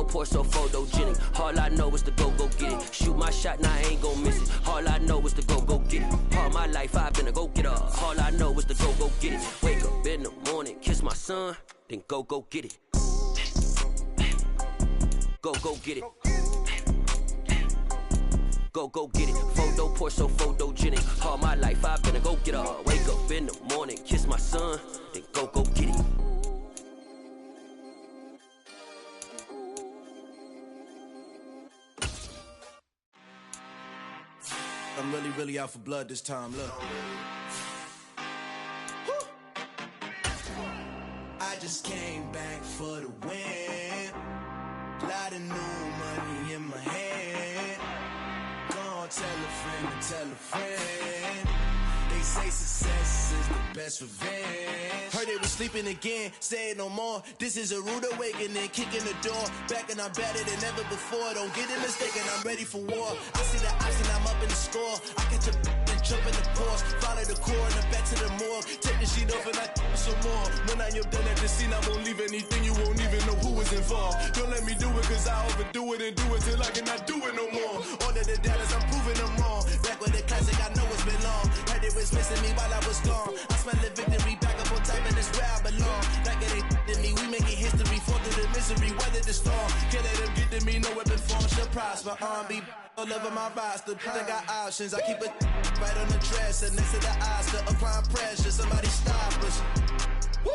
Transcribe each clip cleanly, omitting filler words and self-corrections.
Photo poor, so photogenic. All I know is to go get it. Shoot my shot, now I ain't gon' miss it. All I know is to go get it. All my life I've been a go-getter. All I know is to go get it. Wake up in the morning, kiss my son, then go get it. Go get it. Go get it. Photo poor, so photogenic. All my life I've been a go-getter. Wake up in the morning, kiss my son, then go get it. I'm really out for blood this time, look. I just came back for the win. Lot of new money in my hand. Gonna tell a friend to tell a friend. They say success is the best revenge. Heard they was sleeping again, say it no more. This is a rude awakening, kicking the door. Back and I'm better than ever before. Don't get it mistaken, I'm ready for war. I see the option, I'm up in the score. I catch a and jump in the course. Follow the core and the back to the morgue. Take the sheet off and I some more. When I am done at the scene, I won't leave anything. You won't even know who was involved. Don't let me do it, cause I overdo it and do it till I cannot do it no more. All of the doubters, I'm proving them wrong. Back with the classic, I know it's been long. Heard it was missing me while I was gone. I smell the victory back up on top, and it's where I belong. Like it ain't to me, we making history. Fall through the misery, weather the storm. Can't let them get to me, no weapon form shall prosper. R&B all over my roster. I got options, I keep it right on the dresser. Next to the Oscar, applying pressure. Somebody stop us. Woo!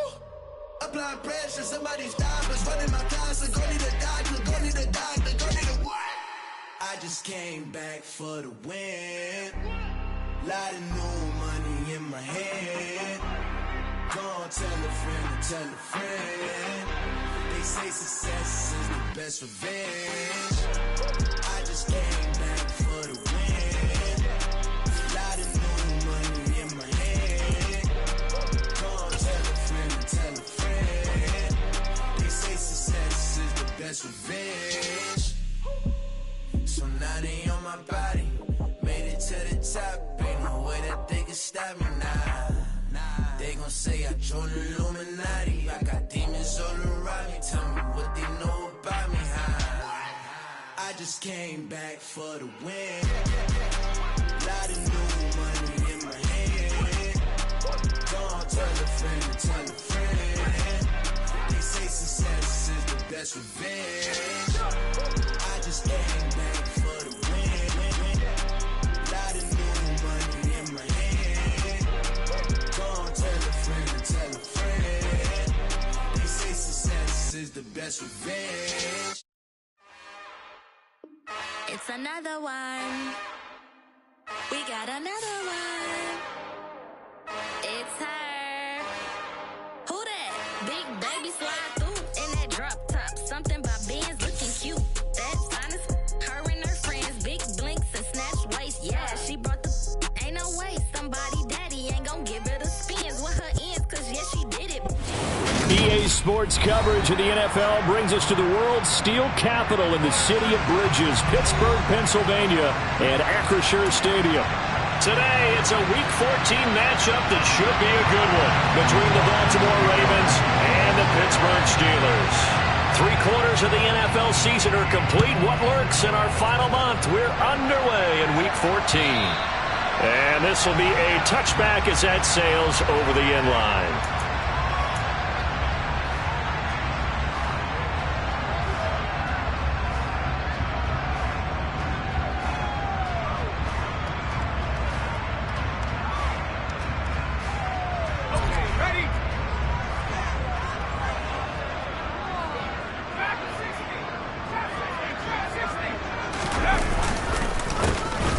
Applying pressure, somebody stop us. Running my closet, go need a doctor, go need a doctor, go need a what? I just came back for the win. Lot of new money in my hand. Gonna tell a friend to tell a friend. They say success is the best revenge. I just came back for the win. Lot of new money in my hand. Gonna tell a friend to tell a friend. They say success is the best revenge. So now they on my body. Made it to the top, ain't no way that they can stop me now. They gon' say I joined the Illuminati. I got demons all around me. Tell me what they know about me, huh? I just came back for the win. Lot of new money in my hand. Don't tell a friend to tell a friend. They say success is the best revenge. I just came back for the win. Lot of new money in my hand. Don't tell a friend to tell a friend. They say success is the best revenge. It's another one. We got another one. It's her. Who that? Big baby slide through in that drop top. Something by Benz looking cute. That's honest. Her and her friends, big blinks and snatch waist. Yeah, she brought the. Ain't no way somebody daddy ain't gon' give her the spins with her ends, cause yeah, she did it. EA Sports coverage of the NFL brings us to the world's steel capital in the city of Bridges, Pittsburgh, Pennsylvania, and Acrisure Stadium. Today, it's a Week 14 matchup that should be a good one between the Baltimore Ravens and the Pittsburgh Steelers. 3/4 of the NFL season are complete. What lurks in our final month? We're underway in Week 14. And this will be a touchback as that sails over the end line.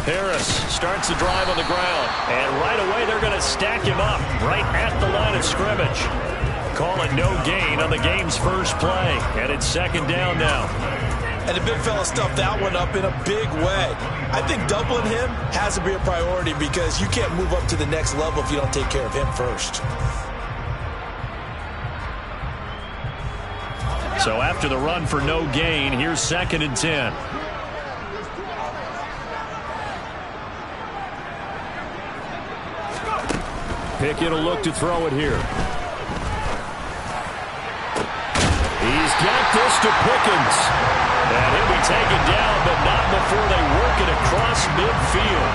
Harris starts the drive on the ground, and right away they're going to stack him up right at the line of scrimmage. Call it no gain on the game's first play, and it's second down now. And the big fella stuffed that one up in a big way. I think doubling him has to be a priority because you can't move up to the next level if you don't take care of him first. So after the run for no gain, here's 2nd and 10. Pickett will look to throw it here. He's get this to Pickens. And he'll be taken down, but not before they work it across midfield.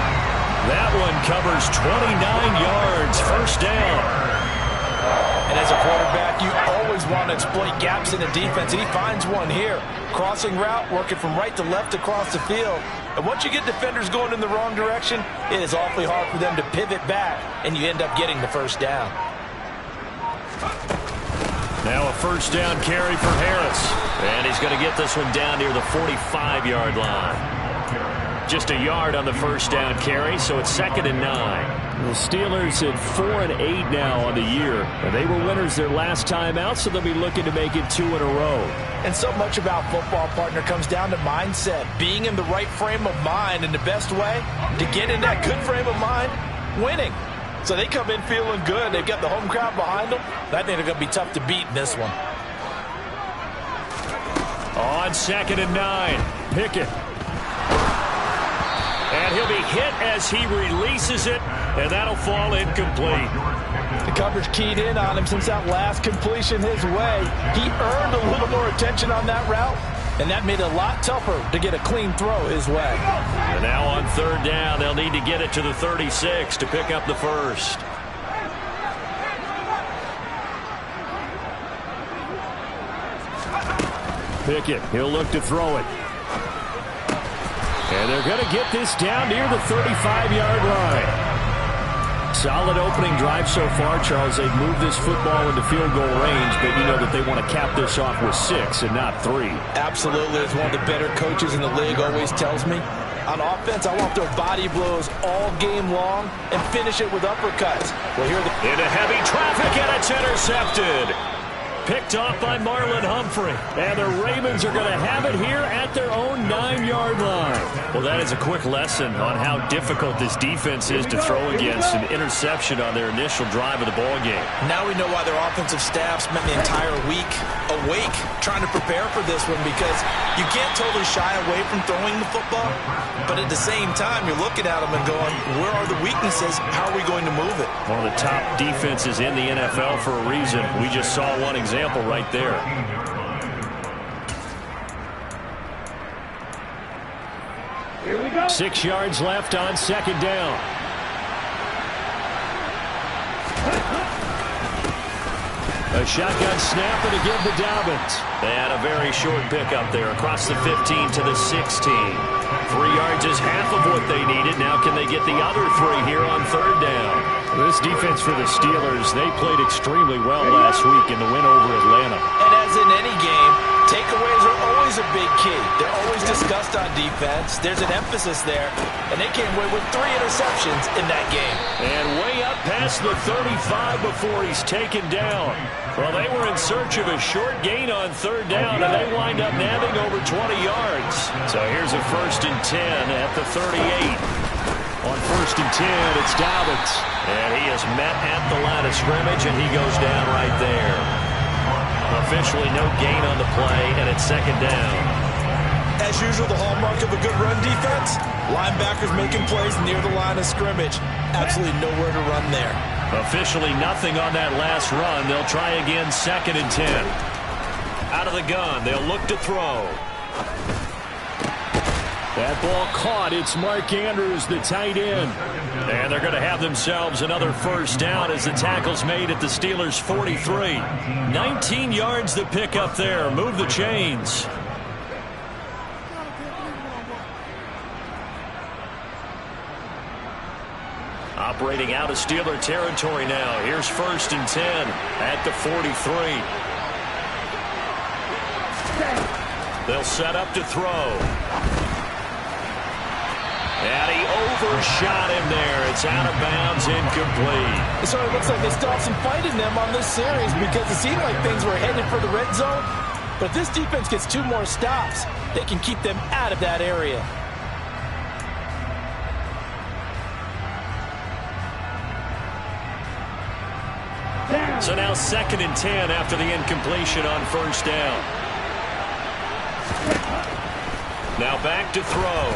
That one covers 29 yards, first down. And as a quarterback, you always want to exploit gaps in the defense, and he finds one here. Crossing route, working from right to left across the field. And once you get defenders going in the wrong direction, it is awfully hard for them to pivot back, and you end up getting the first down. Now a first down carry for Harris. And he's going to get this one down near the 45-yard line. Just a yard on the first down carry, so it's 2nd and 9. The Steelers at 4-8 now on the year. And they were winners their last time out, so they'll be looking to make it 2 in a row. And so much about football, partner, comes down to mindset. Being in the right frame of mind, and the best way to get in that good frame of mind, winning. So they come in feeling good. They've got the home crowd behind them. I think they're going to be tough to beat in this one. On 2nd and 9, Pickett. And he'll be hit as he releases it, and that'll fall incomplete. The coverage keyed in on him since that last completion his way. He earned a little more attention on that route, and that made it a lot tougher to get a clean throw his way. And now on 3rd down, they'll need to get it to the 36 to pick up the first. Pickett, he'll look to throw it. And they're going to get this down near the 35-yard line. Solid opening drive so far, Charles. They've moved this football into field goal range, but you know that they want to cap this off with 6 and not 3. Absolutely. As one of the better coaches in the league always tells me, on offense, I want their body blows all game long and finish it with uppercuts. Well, here into heavy traffic, and it's intercepted. Picked off by Marlon Humphrey. And the Ravens are going to have it here at their own 9-yard line. Well, that is a quick lesson on how difficult this defense is to throw against. An interception on their initial drive of the ballgame. Now we know why their offensive staff spent the entire week awake trying to prepare for this one, because you can't totally shy away from throwing the football, but at the same time, you're looking at them and going, where are the weaknesses? How are we going to move it? One of the top defenses in the NFL for a reason. We just saw one example right there. Here we go. 6 yards left on 2nd down. A shotgun snap and a give to Dobbins. They had a very short pickup there across the 15 to the 16. 3 yards is half of what they needed. Now can they get the other 3 here on 3rd down? This defense for the Steelers, they played extremely well last week in the win over Atlanta. And as in any game, takeaways are always a big key. They're always discussed on defense. There's an emphasis there, and they came away with 3 interceptions in that game. And way up past the 35 before he's taken down. Well, they were in search of a short gain on 3rd down, and they wind up nabbing over 20 yards. So here's a 1st and 10 at the 38. On 1st and 10, it's Dobbins. And he is met at the line of scrimmage, and he goes down right there. Officially no gain on the play, and it's 2nd down. As usual, the hallmark of a good run defense, linebackers making plays near the line of scrimmage. Absolutely nowhere to run there. Officially nothing on that last run. They'll try again, 2nd and 10. Out of the gun, they'll look to throw. That ball caught. It's Mark Andrews, the tight end. And they're going to have themselves another 1st down as the tackle's made at the Steelers' 43. 19 yards to pick up there. Move the chains. Operating out of Steeler territory now. Here's 1st and 10 at the 43. They'll set up to throw. And he overshot him there. It's out of bounds, incomplete. It sort of looks like they still have some fight in them on this series, because it seemed like things were headed for the red zone. But if this defense gets 2 more stops, they can keep them out of that area. So now 2nd and 10 after the incompletion on 1st down. Now back to throw.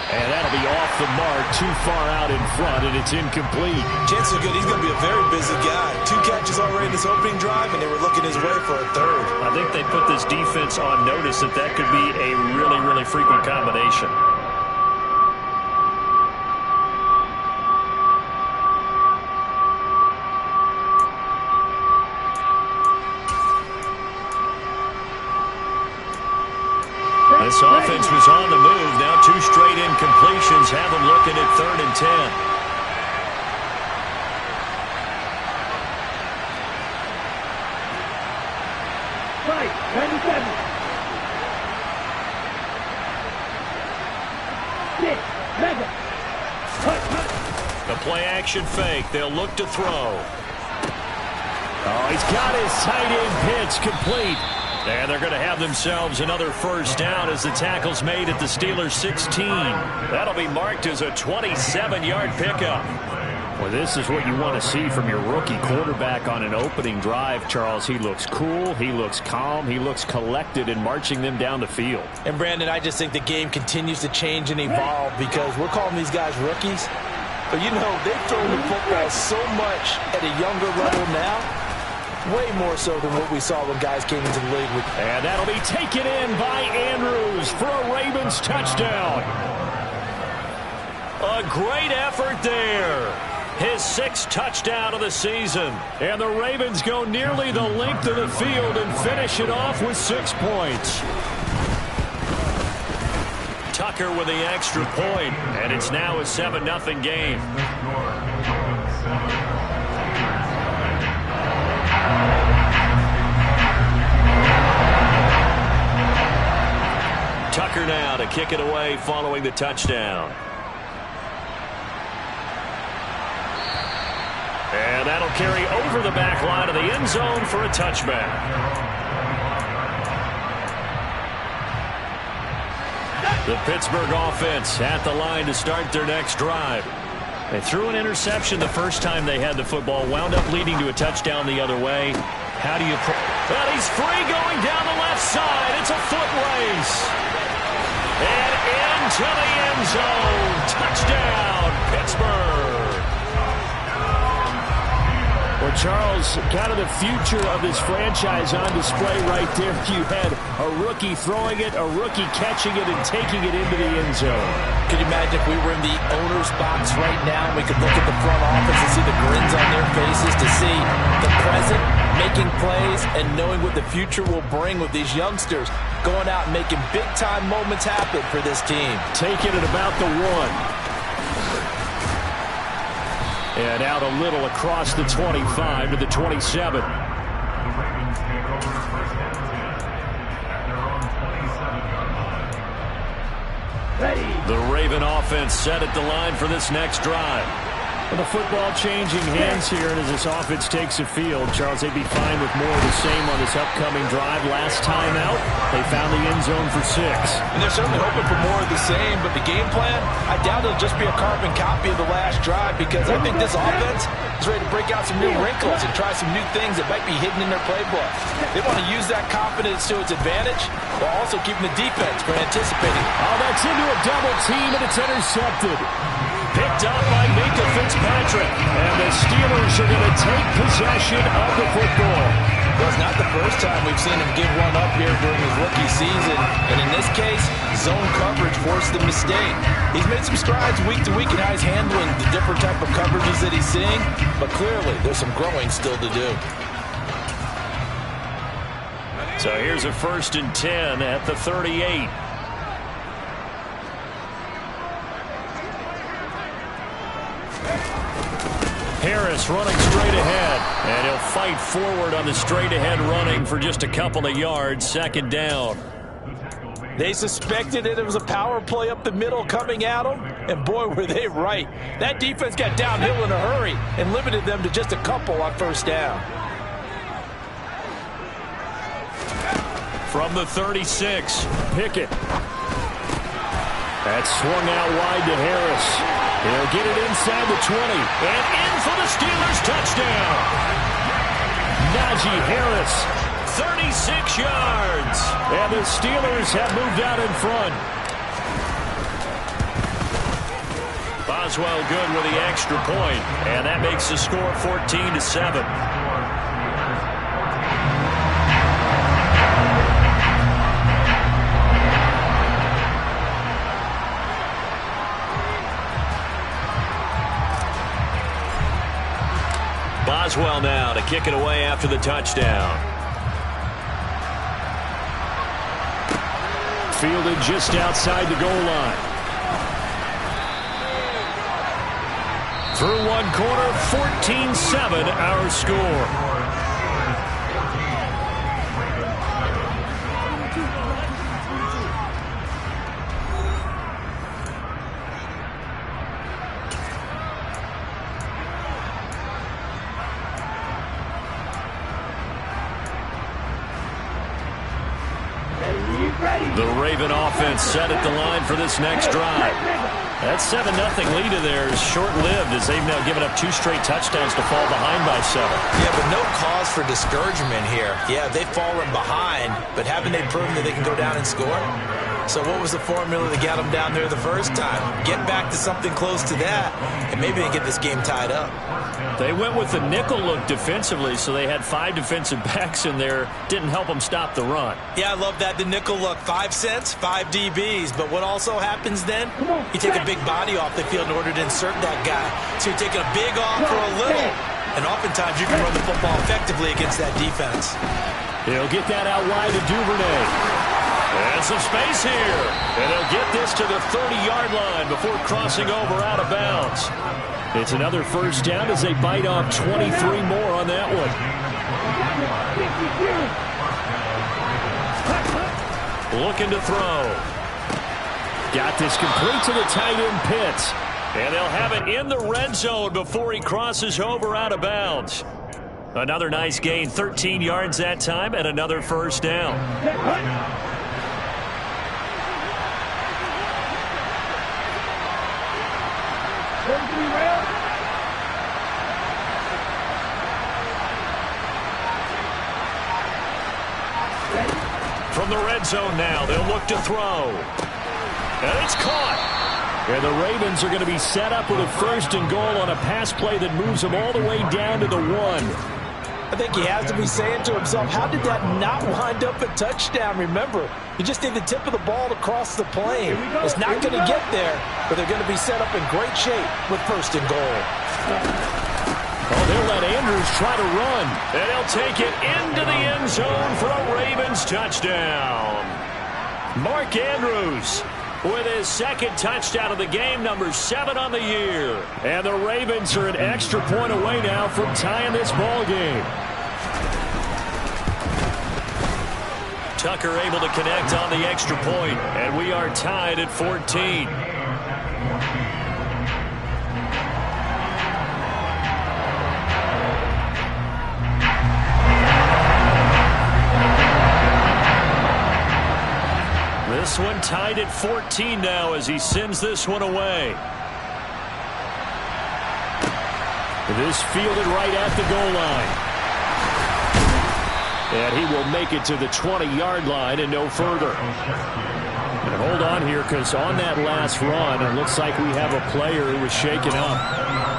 And that'll be off the mark, too far out in front, and it's incomplete. Chances are good he's going to be a very busy guy. 2 catches already in this opening drive, and they were looking his way for a third. I think they put this defense on notice that that could be a really, really frequent combination. This offense was on the move. Now 2 straight incompletions have them looking at 3rd and 10. Right, 97. 6, mega. The play action fake. They'll look to throw. Oh, he's got his tight end pitch complete. And they're going to have themselves another first down as the tackle's made at the Steelers' 16. That'll be marked as a 27-yard pickup. Well, this is what you want to see from your rookie quarterback on an opening drive, Charles. He looks cool, he looks calm, he looks collected in marching them down the field. And, Brandon, I just think the game continues to change and evolve because we're calling these guys rookies. But, you know, they've thrown the football so much at a younger level now. Way more so than what we saw when guys came into the league. And that'll be taken in by Andrews for a Ravens touchdown. A great effort there. His 6th touchdown of the season. And the Ravens go nearly the length of the field and finish it off with 6 points. Tucker with the extra point, and it's now a 7-0 game. Tucker now to kick it away following the touchdown. And that'll carry over the back line of the end zone for a touchback. The Pittsburgh offense at the line to start their next drive. They threw an interception the first time they had the football, wound up leading to a touchdown the other way. How do you... Well, he's free going down the left side. It's a foot race. And into the end zone. Touchdown, Pittsburgh. Well, Charles, kind of the future of this franchise on display right there. You had a rookie throwing it, a rookie catching it, and taking it into the end zone. Could you imagine if we were in the owner's box right now and we could look at the front office and see the grins on their faces, to see the present making plays and knowing what the future will bring with these youngsters going out and making big-time moments happen for this team. Taking it about the 1. And out a little across the 25 to the 27. The Raven offense set at the line for this next drive. Well, the football changing hands here, and as this offense takes the field, Charles, they'd be fine with more of the same on this upcoming drive. Last time out, they found the end zone for 6. And they're certainly hoping for more of the same, but the game plan, I doubt it'll just be a carbon copy of the last drive, because I think this offense is ready to break out some new wrinkles and try some new things that might be hidden in their playbook. They want to use that confidence to its advantage while also keeping the defense from anticipating. Oh, that's into a double team, and it's intercepted. Picked up by Minka Fitzpatrick. And the Steelers are going to take possession of the football. Well, it's not the first time we've seen him give one up here during his rookie season. And in this case, zone coverage forced the mistake. He's made some strides week to week in how he's handling the different type of coverages that he's seeing. But clearly, there's some growing still to do. So here's a 1st and 10 at the 38. Harris running straight ahead, and he'll fight forward on the straight-ahead running for just a couple of yards. 2nd down. They suspected it was a power play up the middle coming at them, and boy, were they right. That defense got downhill in a hurry and limited them to just a couple on 1st down. From the 36, Pickett. That's swung out wide to Harris. He'll get it inside the 20, and in for the Steelers touchdown. Najee Harris, 36 yards. And the Steelers have moved out in front. Boswell good with the extra point, and that makes the score 14-7. Boswell now to kick it away after the touchdown. Fielded just outside the goal line. Through one quarter, 14-7 our score. The Raven offense set at the line for this next drive. That 7-0 lead of theirs is short-lived as they've now given up 2 straight touchdowns to fall behind by 7. Yeah, but no cause for discouragement here. Yeah, they've fallen behind, but haven't they proven that they can go down and score? So what was the formula that got them down there the first time? Get back to something close to that, and maybe they get this game tied up. They went with the nickel look defensively, so they had 5 defensive backs in there. Didn't help them stop the run. Yeah, I love that. The nickel look, 5 cents, 5 DBs. But what also happens then? You take a big body off the field in order to insert that guy. So you're taking a big off for a little. And oftentimes you can run the football effectively against that defense. He'll get that out wide to Duvernay. And some space here. And they'll get this to the 30-yard line before crossing over out of bounds. It's another first down as they bite off 23 more on that one. Looking to throw. Got this complete to the tight end Pitts. And they'll have it in the red zone before he crosses over out of bounds. Another nice gain, 13 yards that time, and another first down. From the red zone now, they'll look to throw. And it's caught. And the Ravens are going to be set up with a 1st and goal on a pass play that moves them all the way down to the 1. I think he has to be saying to himself, how did that not wind up a touchdown? Remember, you just need the tip of the ball to cross the plane. It's not going to get there, but they're going to be set up in great shape with 1st and goal. Oh, they'll let Andrews try to run. And he'll take it into the end zone for a Ravens touchdown. Mark Andrews with his 2nd touchdown of the game, number 7 on the year. And the Ravens are an extra point away now from tying this ball game. Tucker able to connect on the extra point, and we are tied at 14. This one tied at 14 now as he sends this one away. This fielded right at the goal line. And he will make it to the 20-yard line and no further. And hold on here, because on that last run, it looks like we have a player who was shaken up.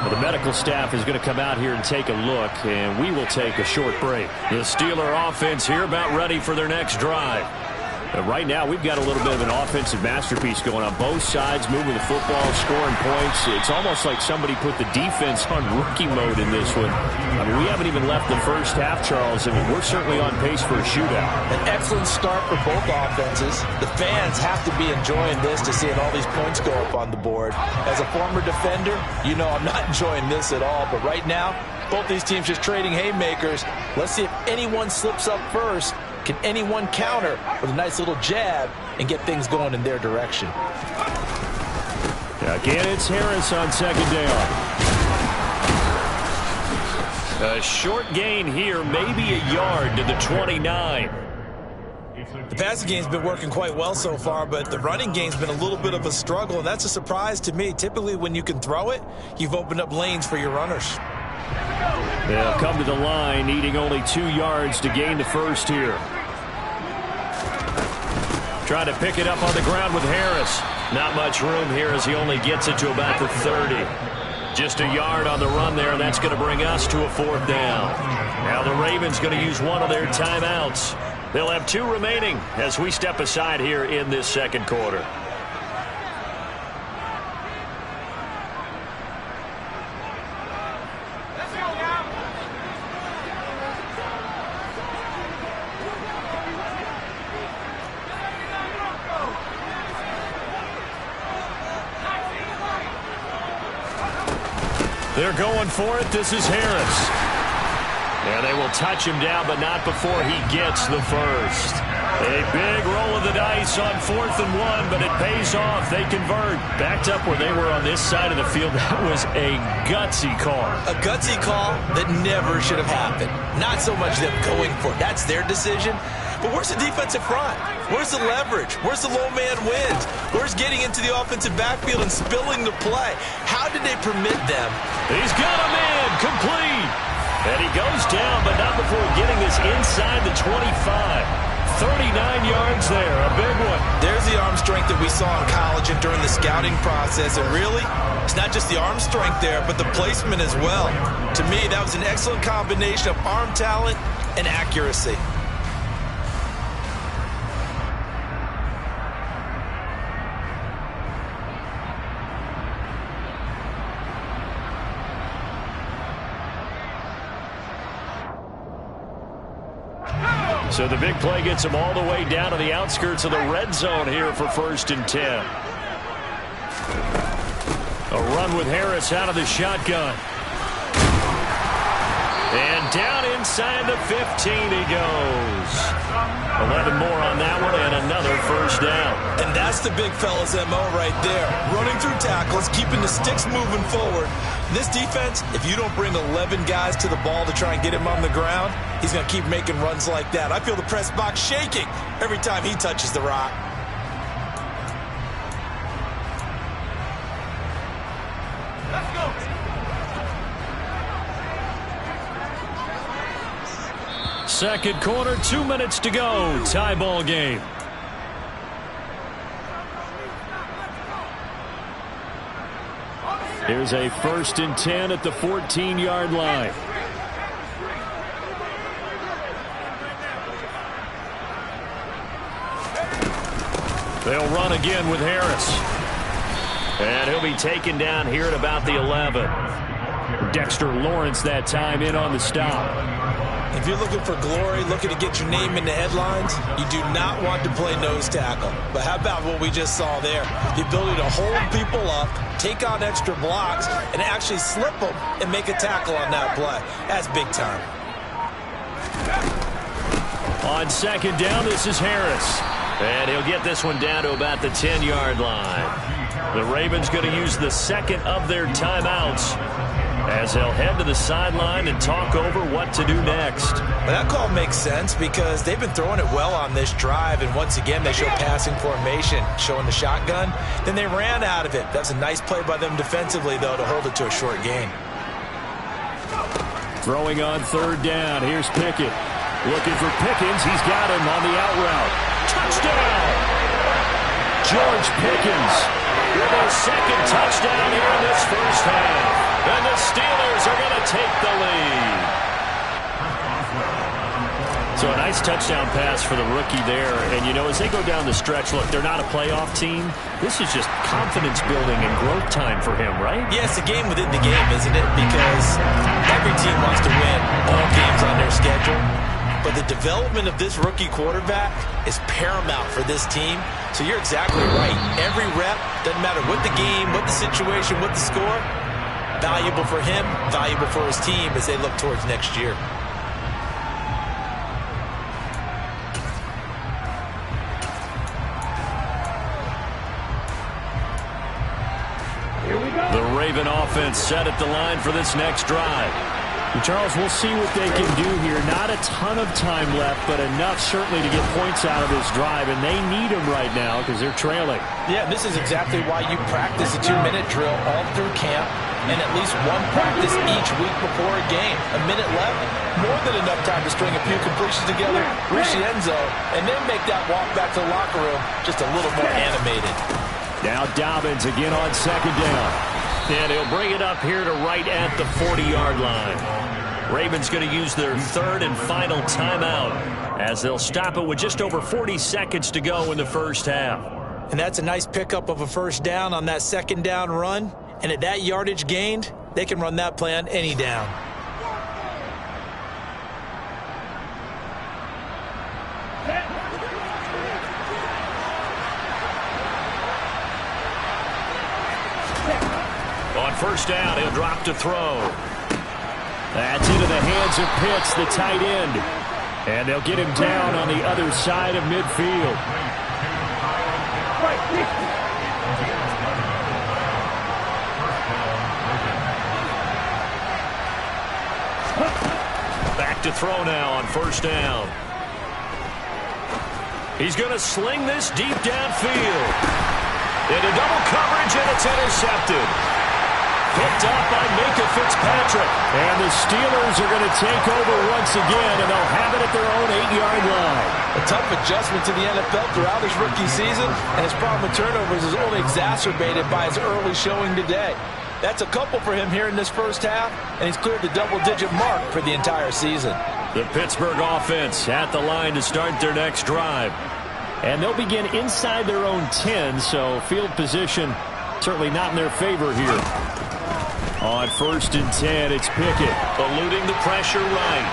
Well, the medical staff is going to come out here and take a look, and we will take a short break. The Steeler offense here about ready for their next drive. Right now, we've got a little bit of an offensive masterpiece going on. Both sides moving the football, scoring points. It's almost like somebody put the defense on rookie mode in this one. I mean, we haven't even left the first half, Charles. I mean, we're certainly on pace for a shootout. An excellent start for both offenses. The fans have to be enjoying this to seeing all these points go up on the board. As a former defender, you know I'm not enjoying this at all. But right now, both these teams just trading haymakers. Let's see if anyone slips up first. Can anyone counter with a nice little jab and get things going in their direction? Again, it's Harris on 2nd down. A short gain here, maybe a yard to the 29. The passing game's been working quite well so far, but the running game's been a little bit of a struggle, and that's a surprise to me. Typically, when you can throw it, you've opened up lanes for your runners. They'll come to the line, needing only 2 yards to gain the first here. Trying to pick it up on the ground with Harris. Not much room here as he only gets it to about the 30. Just a yard on the run there, and that's going to bring us to a 4th down. Now the Ravens going to use one of their timeouts. They'll have 2 remaining as we step aside here in this second quarter. They're going for it. This is Harris. And they will touch him down, but not before he gets the first. A big roll of the dice on 4th and 1, but it pays off. They convert. Backed up where they were on this side of the field. That was a gutsy call. A gutsy call that never should have happened. Not so much them going for it. That's their decision. But where's the defensive front? Where's the leverage? Where's the low man wins? Where's getting into the offensive backfield and spilling the play? How did they permit them? He's got a man complete. And he goes down, but not before getting this inside the 25. 39 yards there, a big one. There's the arm strength that we saw in college and during the scouting process. And really, it's not just the arm strength there, but the placement as well. To me, that was an excellent combination of arm talent and accuracy. So the big play gets him all the way down to the outskirts of the red zone here for 1st and 10. A run with Harris out of the shotgun. And down inside the 15 he goes. 11 more on that one and another 1st down. And that's the big fella's MO right there. Running through tackles, keeping the sticks moving forward. This defense, if you don't bring 11 guys to the ball to try and get him on the ground, he's going to keep making runs like that. I feel the press box shaking every time he touches the rock. Let's go. Second quarter, 2 minutes to go. Tie ball game. Here's a 1st and 10 at the 14-yard line. They'll run again with Harris. And he'll be taken down here at about the 11. Dexter Lawrence that time in on the stop. If you're looking for glory, looking to get your name in the headlines, you do not want to play nose tackle. But how about what we just saw there? The ability to hold people up, take on extra blocks, and actually slip them and make a tackle on that play. That's big time. On 2nd down, this is Harris. And he'll get this one down to about the 10-yard line. The Ravens going to use the 2nd of their timeouts as they'll head to the sideline and talk over what to do next. Well, that call makes sense because they've been throwing it well on this drive, and once again they show passing formation, showing the shotgun. Then they ran out of it. That's a nice play by them defensively, though, to hold it to a short gain. Throwing on 3rd down. Here's Pickett. Looking for Pickens. He's got him on the out route. Touchdown! George Pickens with a 2nd touchdown here in this 1st half. And the Steelers are going to take the lead. So a nice touchdown pass for the rookie there. And, you know, as they go down the stretch, look, they're not a playoff team. This is just confidence building and growth time for him, right? Yeah, it's a game within the game, isn't it? Because every team wants to win all games on their schedule. But the development of this rookie quarterback is paramount for this team. So you're exactly right. Every rep, doesn't matter what the game, what the situation, what the score, valuable for him, valuable for his team as they look towards next year. The Raven offense set at the line for this next drive. And Charles, we'll see what they can do here. Not a ton of time left, but enough certainly to get points out of this drive, and they need them right now because they're trailing. Yeah, this is exactly why you practice a 2-minute drill all through camp. and at least one practice each week before a game. A minute left, more than enough time to string a few completions together, reach the end zone, and then make that walk back to the locker room just a little more animated. Now Dobbins again on second down. And he'll bring it up here to right at the 40-yard line. Ravens going to use their third and final timeout as they'll stop it with just over 40 seconds to go in the first half. And that's a nice pickup of a first down on that second down run. And at that yardage gained, they can run that play on any down. On first down, he'll drop to throw. That's into the hands of Pitts, the tight end. And they'll get him down on the other side of midfield. Back to throw now on first down. He's going to sling this deep downfield. Into double coverage, and it's intercepted. Picked up by Micah Fitzpatrick. And the Steelers are going to take over once again, and they'll have it at their own 8-yard line. A tough adjustment to the NFL throughout his rookie season, and his problem with turnovers is only exacerbated by his early showing today. That's a couple for him here in this first half, and he's cleared the double-digit mark for the entire season. The Pittsburgh offense at the line to start their next drive. And they'll begin inside their own 10, so field position certainly not in their favor here. On first and 10, it's Pickett, eluding the pressure right.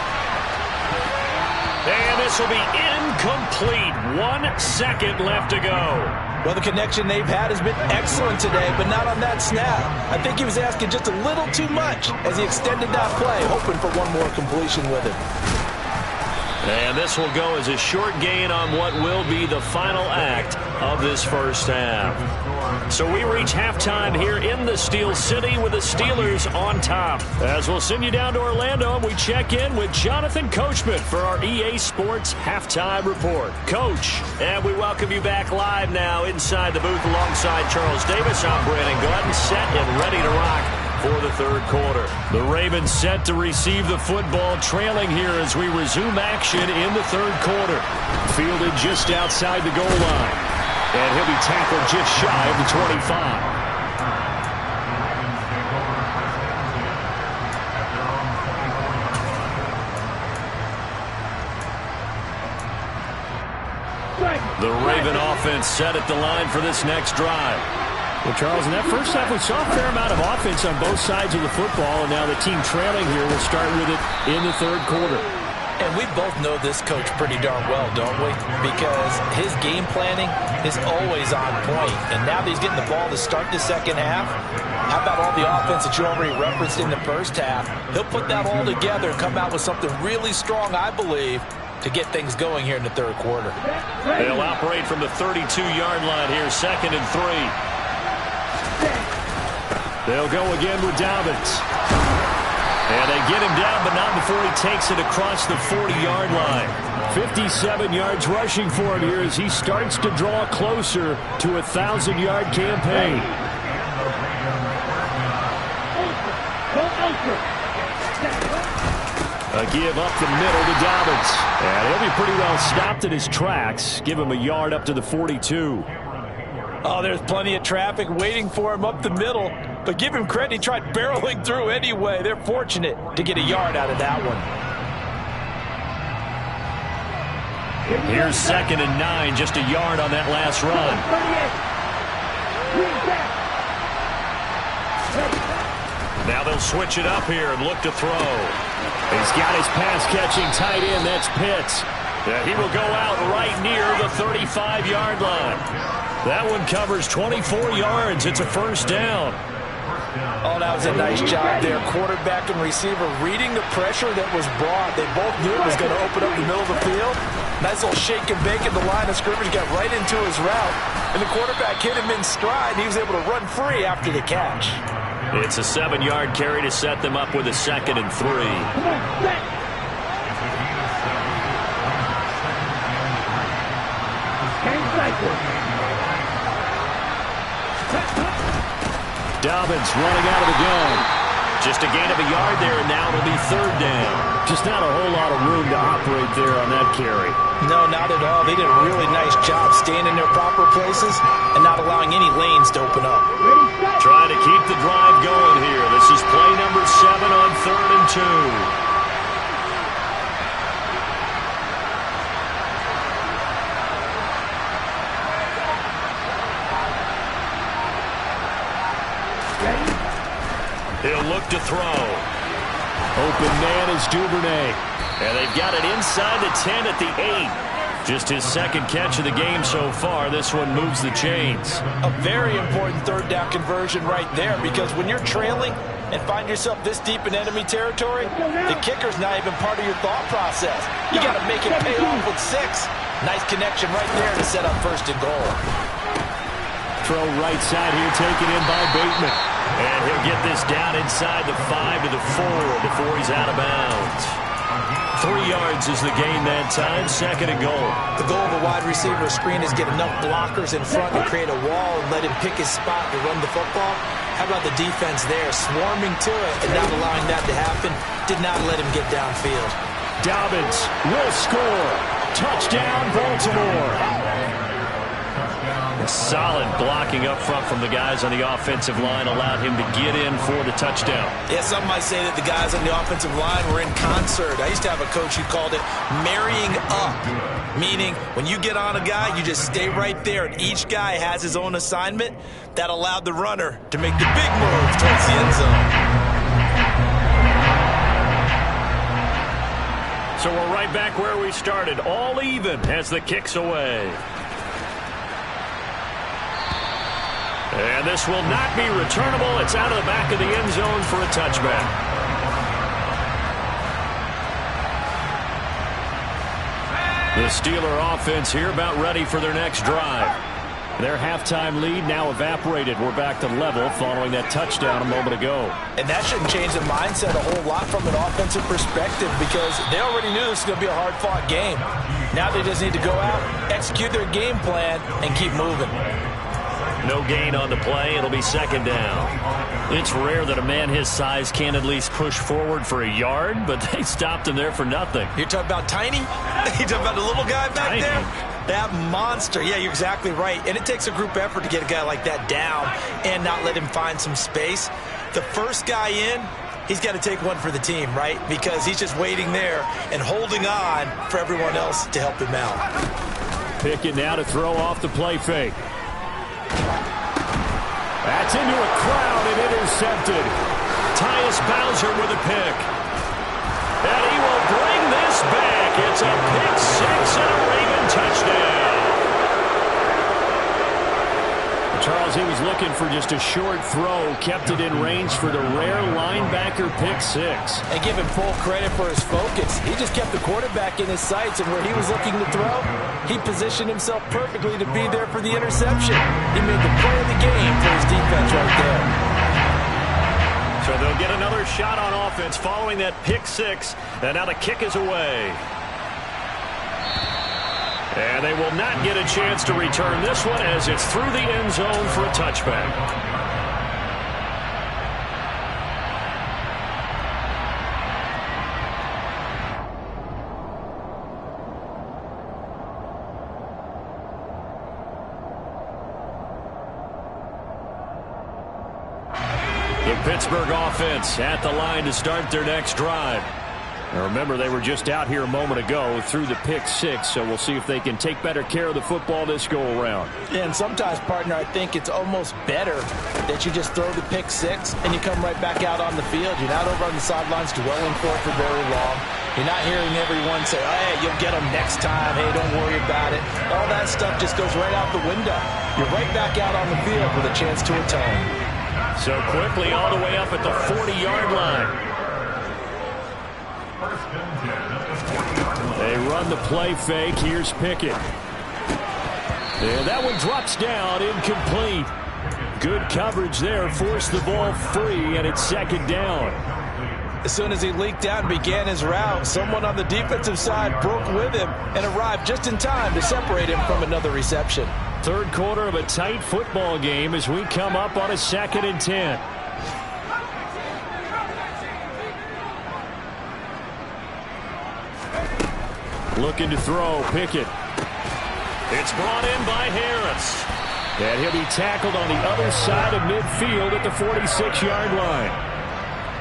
And this will be incomplete. 1 second left to go. Well, the connection they've had has been excellent today, but not on that snap. I think he was asking just a little too much as he extended that play, hoping for one more completion with it. And this will go as a short gain on what will be the final act of this first half. So we reach halftime here in the Steel City with the Steelers on top. As we'll send you down to Orlando, and we check in with Jonathan Coachman for our EA Sports Halftime Report. Coach, and we welcome you back live now inside the booth alongside Charles Davis. I'm Brandon Gladden, set and ready to rock for the third quarter. The Ravens set to receive the football, trailing here as we resume action in the third quarter. Fielded just outside the goal line. And he'll be tackled just shy of the 25. The Raven offense set at the line for this next drive. Well, Charles, in that first half, we saw a fair amount of offense on both sides of the football, and now the team trailing here will start with it in the third quarter. And we both know this coach pretty darn well, don't we? Because his game planning is always on point. And now that he's getting the ball to start the second half, how about all the offense that you already referenced in the first half? He'll put that all together and come out with something really strong, I believe, to get things going here in the third quarter. They'll operate from the 32-yard line here, 2nd and 3. They'll go again with Dobbins. And they get him down, but not before he takes it across the 40-yard line. 57 yards rushing for him here as he starts to draw closer to a 1,000-yard campaign. A give up the middle to Dobbins. And he'll be pretty well stopped in his tracks. Give him a yard up to the 42. Oh, there's plenty of traffic waiting for him up the middle. But give him credit, he tried barreling through anyway. They're fortunate to get a yard out of that one. Here's 2nd and 9, just a yard on that last run. Now they'll switch it up here and look to throw. He's got his pass-catching tight end, that's Pitts. He will go out right near the 35-yard line. That one covers 24 yards. It's a first down. Oh, that was a nice job there. Quarterback and receiver reading the pressure that was brought. They both knew it was going to open up the middle of the field. Nice little shake and bake at the line of scrimmage. Got right into his route. And the quarterback hit him in stride. And he was able to run free after the catch. It's a 7-yard carry to set them up with a 2nd and 3. Dobbins running out of the gun. Just a gain of a yard there, and now it'll be third down. Just not a whole lot of room to operate there on that carry. No, not at all. They did a really nice job staying in their proper places and not allowing any lanes to open up. Trying to keep the drive going here. This is play number 7 on 3rd and 2. He'll look to throw. Open man is Duvernay. And they've got it inside the 10 at the 8. Just his second catch of the game so far. This one moves the chains. A very important third down conversion right there, because when you're trailing and find yourself this deep in enemy territory, the kicker's not even part of your thought process. You got to make it pay off with 6. Nice connection right there to set up 1st and goal. Throw right side here, taken in by Bateman. And he'll get this down inside the 5 to the 4 before he's out of bounds. 3 yards is the gain that time, 2nd and goal. The goal of a wide receiver screen is get enough blockers in front to create a wall and let him pick his spot to run the football. How about the defense there, swarming to it and not allowing that to happen? Did not let him get downfield. Dobbins will score. Touchdown, Baltimore. Solid blocking up front from the guys on the offensive line allowed him to get in for the touchdown. Yeah, some might say that the guys on the offensive line were in concert. I used to have a coach who called it marrying up, meaning when you get on a guy, you just stay right there, and each guy has his own assignment. That allowed the runner to make the big move towards the end zone. So we're right back where we started, all even as the kick's away. And this will not be returnable. It's out of the back of the end zone for a touchback. The Steeler offense here about ready for their next drive. Their halftime lead now evaporated. We're back to level following that touchdown a moment ago. And that shouldn't change the mindset a whole lot from an offensive perspective, because they already knew this was going to be a hard-fought game. Now they just need to go out, execute their game plan, and keep moving. No gain on the play. It'll be 2nd down. It's rare that a man his size can at least push forward for a yard, but they stopped him there for nothing. You're talking about Tiny? You're talking about the little guy back Tiny. there? That monster. Yeah, you're exactly right. And it takes a group effort to get a guy like that down and not let him find some space. The first guy in, he's got to take one for the team, right? Because he's just waiting there and holding on for everyone else to help him out. Pickett now to throw off the play fake. That's into a crowd and intercepted. Tyus Bowser with a pick. And he will bring this back. It's a pick 6 and a Raven touchdown. Charles, he was looking for just a short throw, kept it in range for the rare linebacker pick 6. And give him full credit for his focus. He just kept the quarterback in his sights, and where he was looking to throw, he positioned himself perfectly to be there for the interception. He made the play of the game for his defense right there. So they'll get another shot on offense following that pick 6, and now the kick is away. And they will not get a chance to return this one as it's through the end zone for a touchback. The Pittsburgh offense at the line to start their next drive. Now remember, they were just out here a moment ago through the pick 6, so we'll see if they can take better care of the football this go-around. Yeah, and sometimes, partner, I think it's almost better that you just throw the pick 6 and you come right back out on the field. You're not over on the sidelines dwelling for it for very long. You're not hearing everyone say, oh, hey, you'll get them next time. Hey, don't worry about it. All that stuff just goes right out the window. You're right back out on the field with a chance to atone. So quickly all the way up at the 40-yard line. They run the play fake. Here's Pickett. And that one drops down, incomplete. Good coverage there. Forced the ball free, and it's 2nd down. As soon as he leaked out and began his route, someone on the defensive side broke with him and arrived just in time to separate him from another reception. Third quarter of a tight football game as we come up on a 2nd and 10. Looking to throw, Pickett. It's brought in by Harris. And he'll be tackled on the other side of midfield at the 46-yard line.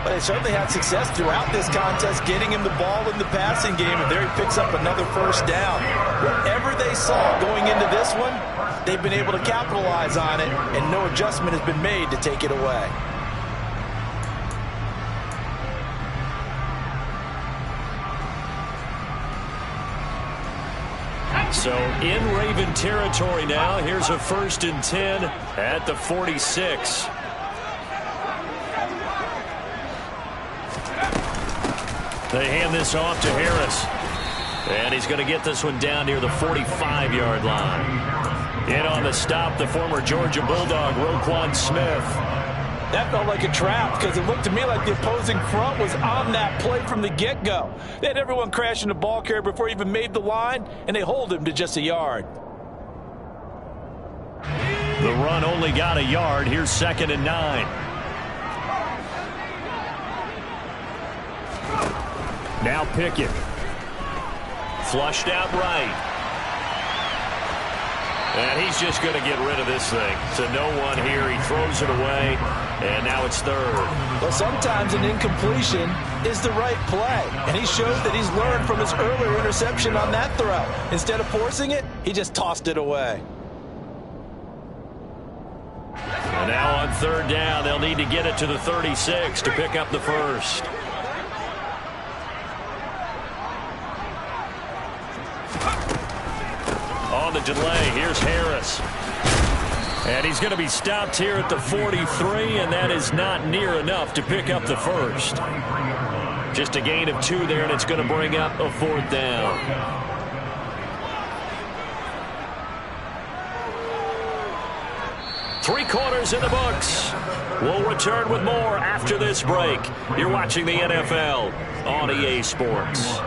But they certainly had success throughout this contest getting him the ball in the passing game, and there he picks up another first down. Whatever they saw going into this one, they've been able to capitalize on it, and no adjustment has been made to take it away. So in Raven territory now. Here's a 1st and 10 at the 46. They hand this off to Harris. And he's going to get this one down near the 45-yard line. In on the stop, the former Georgia Bulldog, Roquan Smith. That felt like a trap because it looked to me like the opposing front was on that play from the get-go. They had everyone crashing the ball carrier before he even made the line, and they hold him to just a yard. The run only got a yard. Here's 2nd and 9. Now Pickett. Flushed out right. And he's just going to get rid of this thing. To no one here. He throws it away. And now it's 3rd. Well, sometimes an incompletion is the right play. And he showed that he's learned from his earlier interception on that throw. Instead of forcing it, he just tossed it away. And now on 3rd down, they'll need to get it to the 36 to pick up the first. On the delay, here's Harris. And he's going to be stopped here at the 43, and that is not near enough to pick up the first. Just a gain of 2 there, and it's going to bring up a 4th down. Three quarters in the books. We'll return with more after this break. You're watching the NFL on EA Sports.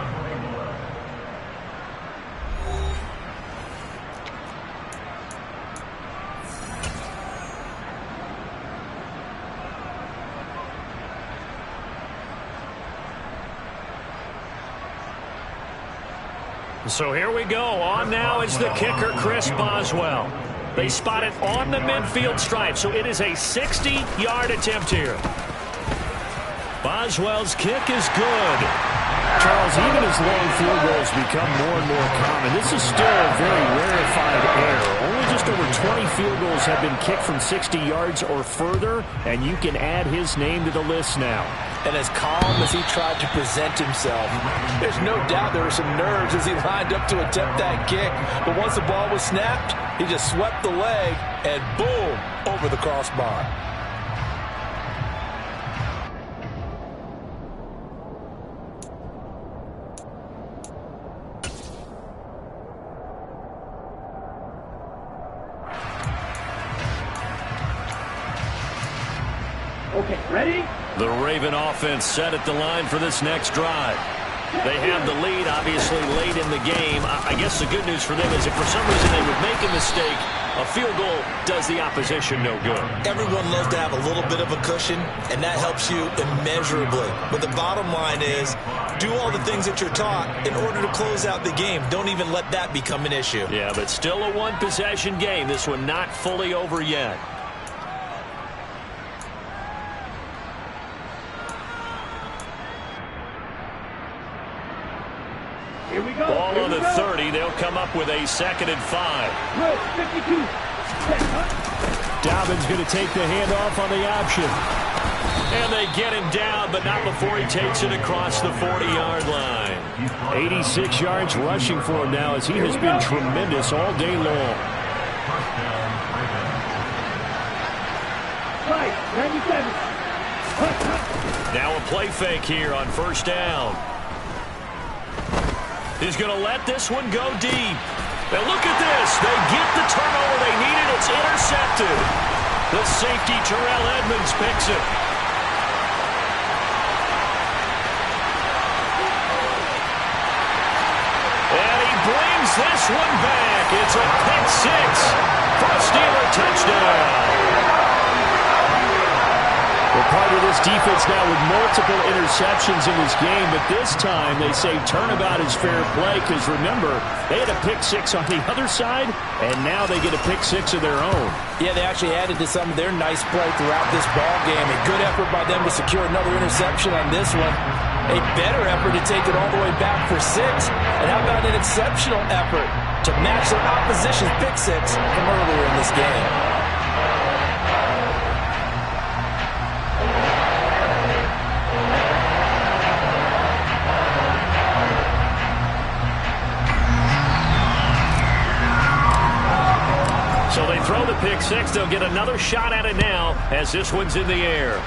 So here we go. On now is the kicker, Chris Boswell. They spot it on the midfield stripe, so it is a 60-yard attempt here. Boswell's kick is good. Charles, even as long field goals become more and more common, this is still a very rarefied error. Only just over 20 field goals have been kicked from 60 yards or further, and you can add his name to the list now. And as calm as he tried to present himself, there's no doubt there were some nerves as he lined up to attempt that kick. But once the ball was snapped, he just swept the leg and boom, over the crossbar. Okay, ready? The Raven offense set at the line for this next drive. They have the lead, obviously, late in the game. I guess the good news for them is if for some reason they would make a mistake, a field goal does the opposition no good. Everyone loves to have a little bit of a cushion, and that helps you immeasurably. But the bottom line is, do all the things that you're taught in order to close out the game. Don't even let that become an issue. Yeah, but still a one-possession game. This one not fully over yet. Here we go. Ball Here on we the go. 30. They'll come up with a 2nd and 5. Good, 52. Dobbins going to take the handoff on the option. And they get him down, but not before he takes it across the 40-yard line. 86 yards rushing for him now as he has been tremendous all day long. Right, 97. Now a play fake here on 1st down. He's going to let this one go deep. Now look at this. They get the turnover they needed. It's intercepted. The safety, Terrell Edmonds, picks it. this one back. It's a pick six for a Steeler touchdown. Well, part of this defense now with multiple interceptions in this game, but this time they say turnabout is fair play because, remember, they had a pick six on the other side, and now they get a pick six of their own. Yeah, they actually added to some of their nice play throughout this ball game. A good effort by them to secure another interception on this one. A better effort to take it all the way back for six. And how about an exceptional effort to match their opposition's pick six from earlier in this game? So they throw the pick six. They'll get another shot at it now as this one's in the air.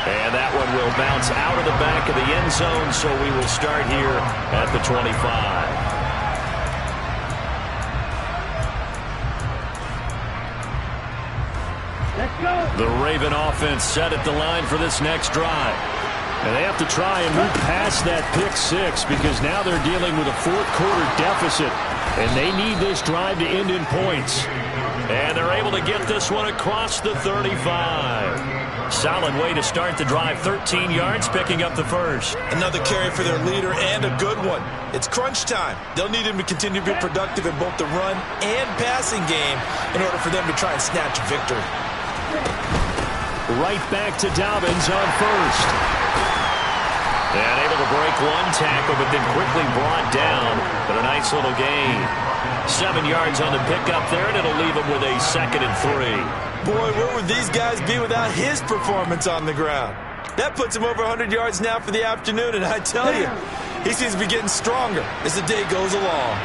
And that one will bounce out of the back of the end zone, so we will start here at the 25. Let's go. The Raven offense set at the line for this next drive. And they have to try and move past that pick six because now they're dealing with a fourth quarter deficit. And they need this drive to end in points. And they're able to get this one across the 35. Solid way to start the drive. 13 yards, picking up the first. Another carry for their leader and a good one. It's crunch time. They'll need him to continue to be productive in both the run and passing game in order for them to try and snatch a victory. Right back to Dobbins on first. And able to break one tackle, but then quickly brought down. But a nice little gain. 7 yards on the pickup there, and it'll leave him with a 2nd and 3. Boy, where would these guys be without his performance on the ground? That puts him over 100 yards now for the afternoon, and I tell you, he seems to be getting stronger as the day goes along.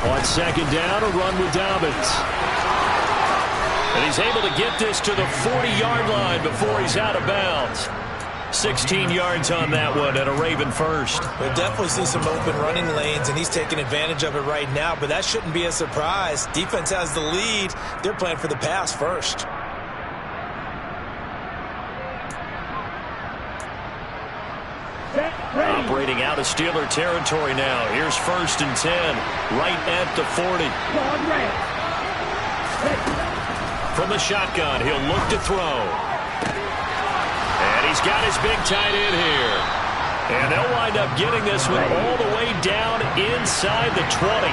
On second down, a run with Dobbins. And he's able to get this to the 40-yard line before he's out of bounds. 16 yards on that one and a Raven first. We'll definitely see some open running lanes, and he's taking advantage of it right now, but that shouldn't be a surprise. Defense has the lead. They're playing for the pass first. Operating out of Steeler territory now. Here's 1st and 10, right at the 40. From the shotgun, he'll look to throw. And he's got his big tight end here. And they'll wind up getting this one all the way down inside the 20.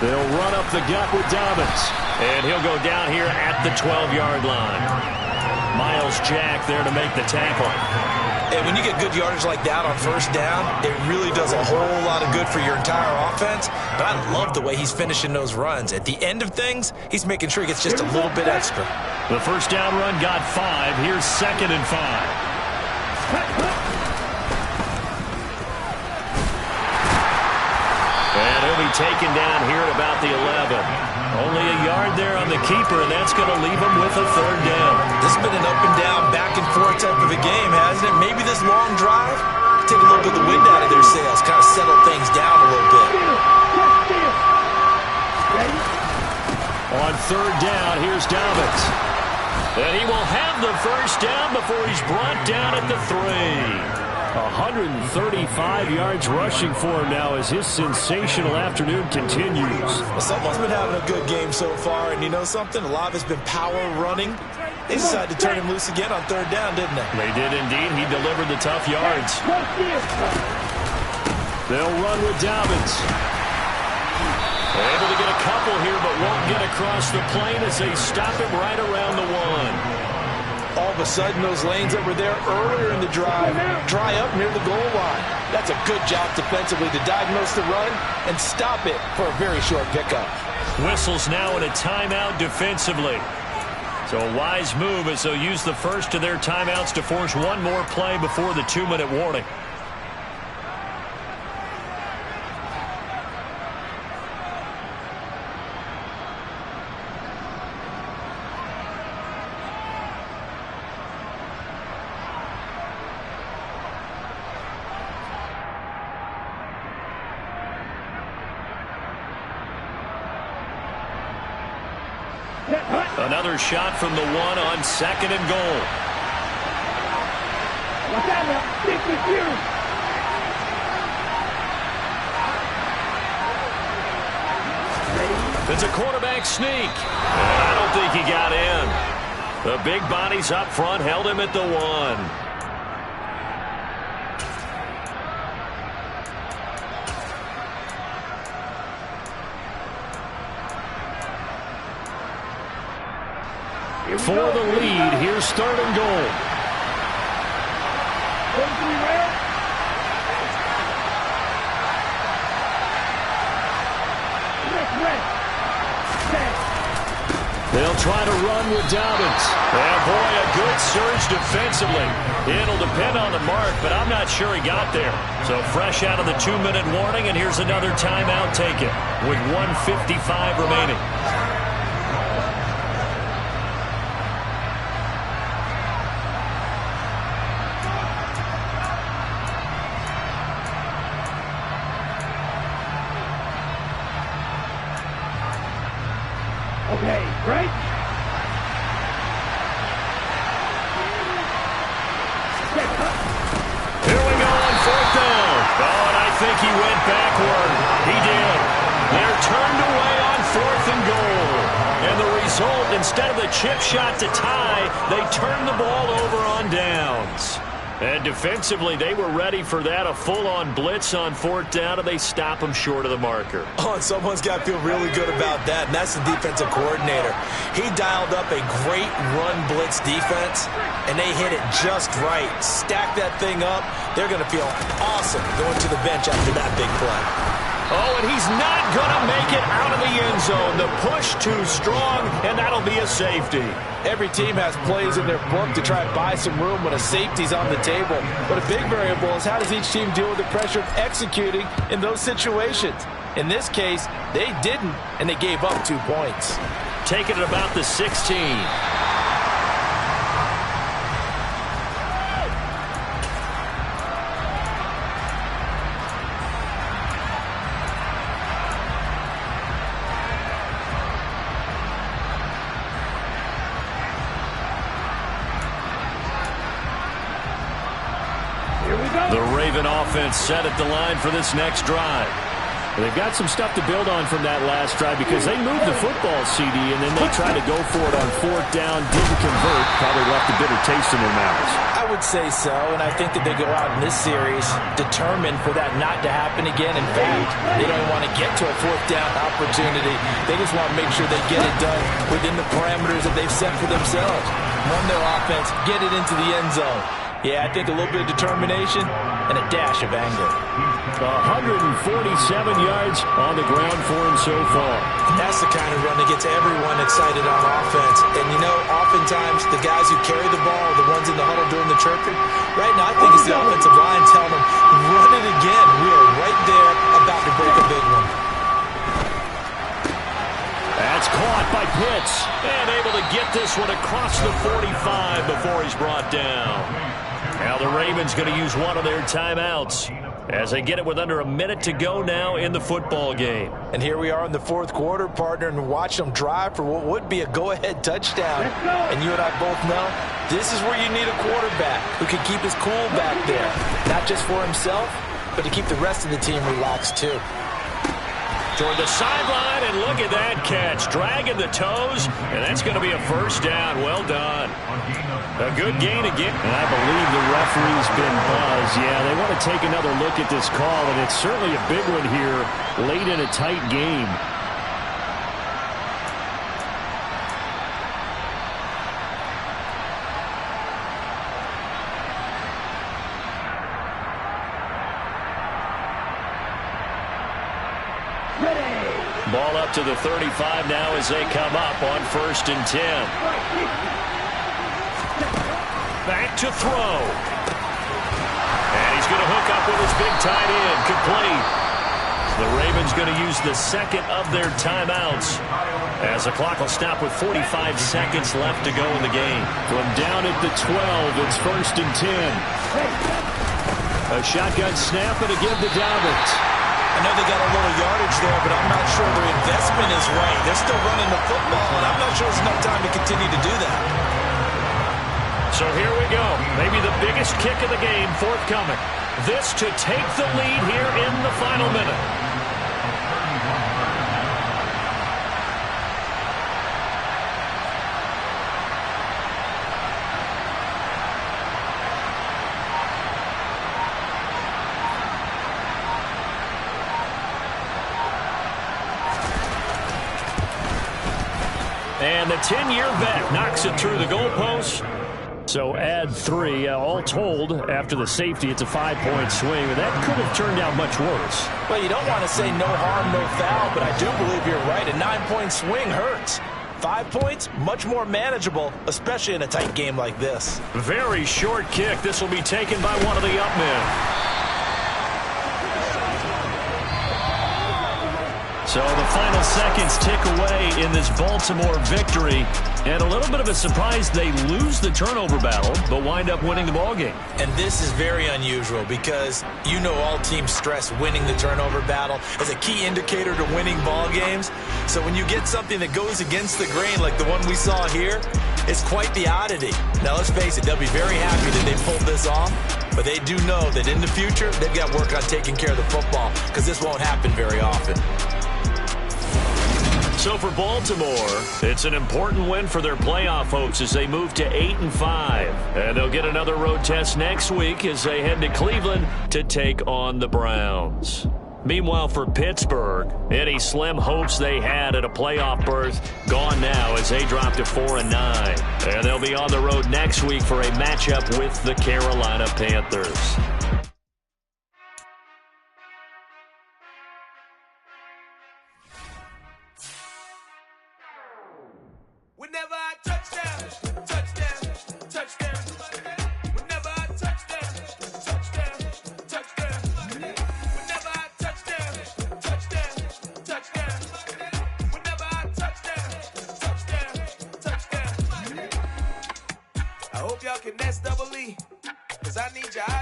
They'll run up the gut with Dobbins. And he'll go down here at the 12-yard line. Miles Jack there to make the tackle. And when you get good yardage like that on first down, it really does a whole lot of good for your entire offense. But I love the way he's finishing those runs. At the end of things, he's making sure he gets just a little bit extra. The first down run got 5. Here's 2nd and 5. And he'll be taken down here at about the 11. Only a yard there on the keeper, and that's going to leave him with a 3rd down. This has been an up and down, back and forth type of a game, hasn't it? Maybe this long drive, take a little bit of the wind out of their sails, kind of settle things down a little bit. On 3rd down, here's Dobbins. And he will have the first down before he's brought down at the 3. 135 yards rushing for him now as his sensational afternoon continues. Well, someone's been having a good game so far, and you know something? A lot of it's been power running. They decided to turn him loose again on 3rd down, didn't they? They did indeed. He delivered the tough yards. They'll run with Dobbins. Able to get a couple here, but won't get across the plane as they stop him right around the 1. All of a sudden, those lanes that were there earlier in the drive dry up near the goal line. That's a good job defensively to diagnose the run and stop it for a very short pickup. Whistles now in a timeout defensively. So a wise move as they'll use the first of their timeouts to force one more play before the 2-minute warning. Another shot from the one on 2nd and goal. Watch out now. Stick with you. It's a quarterback sneak. And I don't think he got in. The big bodies up front held him at the 1. For the lead, here's 3rd and goal. They'll try to run with Dobbins. And boy, a good surge defensively. It'll depend on the mark, but I'm not sure he got there. So fresh out of the 2-minute warning, and here's another timeout taken with 1:55 remaining. Okay, right? Here we go on 4th down. Oh, and I think he went backward. He did. They're turned away on 4th and goal. And the result, instead of the chip shot to tie, they turned the ball over on downs. And defensively, they were ready for that, a full-on blitz on 4th down, and they stop them short of the marker. Oh, and someone's got to feel really good about that, and that's the defensive coordinator. He dialed up a great run blitz defense, and they hit it just right. Stack that thing up. They're going to feel awesome going to the bench after that big play. Oh, and he's not going to make it out of the end zone. The push too strong, and that'll be a safety. Every team has plays in their book to try and buy some room when a safety's on the table. But a big variable is how does each team deal with the pressure of executing in those situations. In this case, they didn't, and they gave up 2 points. Taking it about the 16. The Raven offense set at the line for this next drive. They've got some stuff to build on from that last drive because they moved the football, CD, and then they tried to go for it on 4th down, didn't convert, probably left a bitter taste in their mouths. I would say so, and I think that they go out in this series determined for that not to happen again. In fact, they don't even want to get to a 4th down opportunity. They just want to make sure they get it done within the parameters that they've set for themselves. Run their offense, get it into the end zone. Yeah, I think a little bit of determination and a dash of anger. 147 yards on the ground for him so far. That's the kind of run that gets everyone excited on offense. And, you know, oftentimes the guys who carry the ball are the ones in the huddle doing the chirping. Right now, I think it's the offensive line telling them, run it again. We are right there about to break a big one. That's caught by Pitts. And able to get this one across the 45 before he's brought down. Now the Ravens going to use one of their timeouts as they get it with under a minute to go now in the football game. And here we are in the 4th quarter, partner, and watch them drive for what would be a go-ahead touchdown. And you and I both know this is where you need a quarterback who can keep his cool back there. Not just for himself, but to keep the rest of the team relaxed too. Toward the sideline, and look at that catch. Dragging the toes, and that's going to be a 1st down. Well done. A good gain again. And I believe the referee's been buzzed. Yeah, they want to take another look at this call, and it's certainly a big one here late in a tight game. Ball up to the 35 now as they come up on 1st and 10. Back to throw. And he's going to hook up with his big tight end. Complete. The Ravens going to use the 2nd of their timeouts as the clock will stop with 45 seconds left to go in the game. From down at the 12, it's 1st and 10. A shotgun snap and a give to Dobbins. I know they got a little yardage there, but I'm not sure their investment is right. They're still running the football, and I'm not sure there's enough time to continue to do that. So here we go. Maybe the biggest kick of the game forthcoming. This to take the lead here in the final minute. And the 10-year vet knocks it through the goalpost. So add 3. All told, after the safety, it's a 5-point swing. That could have turned out much worse. Well, you don't want to say no harm, no foul, but I do believe you're right. A 9-point swing hurts. 5 points, much more manageable, especially in a tight game like this. Very short kick. This will be taken by one of the up men. So the final seconds tick away in this Baltimore victory. And a little bit of a surprise, they lose the turnover battle, but wind up winning the ballgame. And this is very unusual because you know all teams stress winning the turnover battle as a key indicator to winning ball games. So when you get something that goes against the grain like the one we saw here, it's quite the oddity. Now let's face it, they'll be very happy that they pulled this off, but they do know that in the future they've got to work on taking care of the football because this won't happen very often. So for Baltimore, it's an important win for their playoff hopes as they move to 8-5. And they'll get another road test next week as they head to Cleveland to take on the Browns. Meanwhile, for Pittsburgh, any slim hopes they had at a playoff berth gone now as they drop to 4-9. And they'll be on the road next week for a matchup with the Carolina Panthers. Whenever I touchdown, touchdown, touchdown. Whenever I touchdown, touchdown, touchdown. Whenever I touchdown, touchdown, touchdown. Whenever I touchdown, touchdown, touchdown. I hope y'all can S1w13, 'cause I need your eyes.